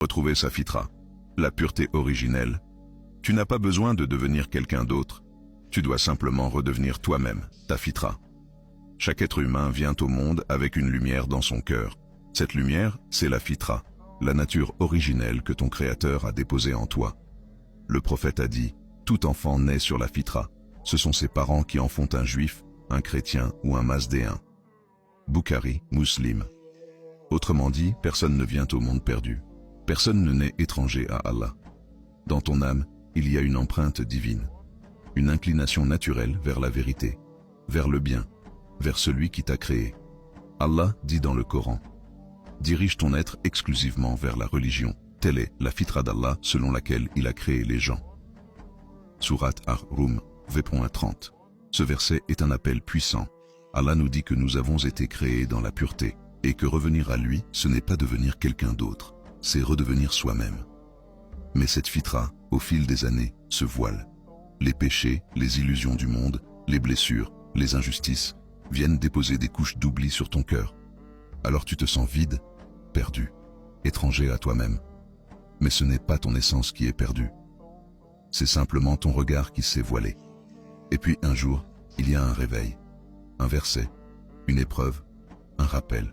retrouver sa fitra, la pureté originelle. Tu n'as pas besoin de devenir quelqu'un d'autre. Tu dois simplement redevenir toi-même, ta fitra. Chaque être humain vient au monde avec une lumière dans son cœur. Cette lumière, c'est la fitra, la nature originelle que ton Créateur a déposée en toi. Le prophète a dit, tout enfant naît sur la fitra. Ce sont ses parents qui en font un juif, un chrétien ou un mazdéen. Bukhari, Muslim. Autrement dit, personne ne vient au monde perdu. Personne ne naît étranger à Allah. Dans ton âme, il y a une empreinte divine. Une inclination naturelle vers la vérité, vers le bien, vers celui qui t'a créé. Allah dit dans le Coran, dirige ton être exclusivement vers la religion. Telle est la fitra d'Allah selon laquelle il a créé les gens. Surat Ar-Rum, v.30. Ce verset est un appel puissant. Allah nous dit que nous avons été créés dans la pureté, et que revenir à lui, ce n'est pas devenir quelqu'un d'autre, c'est redevenir soi-même. Mais cette fitra, au fil des années, se voile. Les péchés, les illusions du monde, les blessures, les injustices, viennent déposer des couches d'oubli sur ton cœur. Alors tu te sens vide, perdu, étranger à toi-même. Mais ce n'est pas ton essence qui est perdue. C'est simplement ton regard qui s'est voilé. Et puis un jour, il y a un réveil, un verset, une épreuve, un rappel.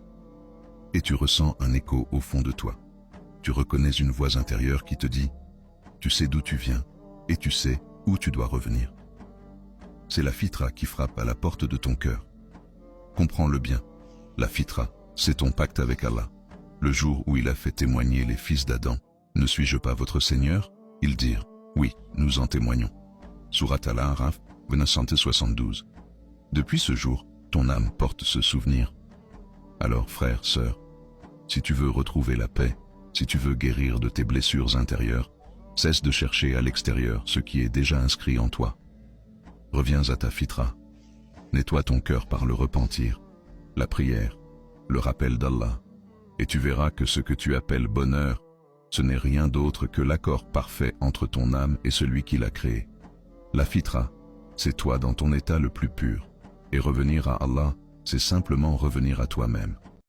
Et tu ressens un écho au fond de toi. Tu reconnais une voix intérieure qui te dit « Tu sais d'où tu viens et tu sais où tu dois revenir ». C'est la fitra qui frappe à la porte de ton cœur. Comprends-le bien, la fitra, c'est ton pacte avec Allah. Le jour où il a fait témoigner les fils d'Adam, « Ne suis-je pas votre Seigneur ?» Ils dirent « Oui, nous en témoignons ». Surat Al-A'raf, 972. Depuis ce jour, ton âme porte ce souvenir. Alors frère, sœur, si tu veux retrouver la paix, si tu veux guérir de tes blessures intérieures, cesse de chercher à l'extérieur ce qui est déjà inscrit en toi. Reviens à ta fitra. Nettoie ton cœur par le repentir, la prière, le rappel d'Allah, et tu verras que ce que tu appelles bonheur, ce n'est rien d'autre que l'accord parfait entre ton âme et celui qui l'a créé. La fitra, c'est toi dans ton état le plus pur, et revenir à Allah, c'est simplement revenir à toi-même.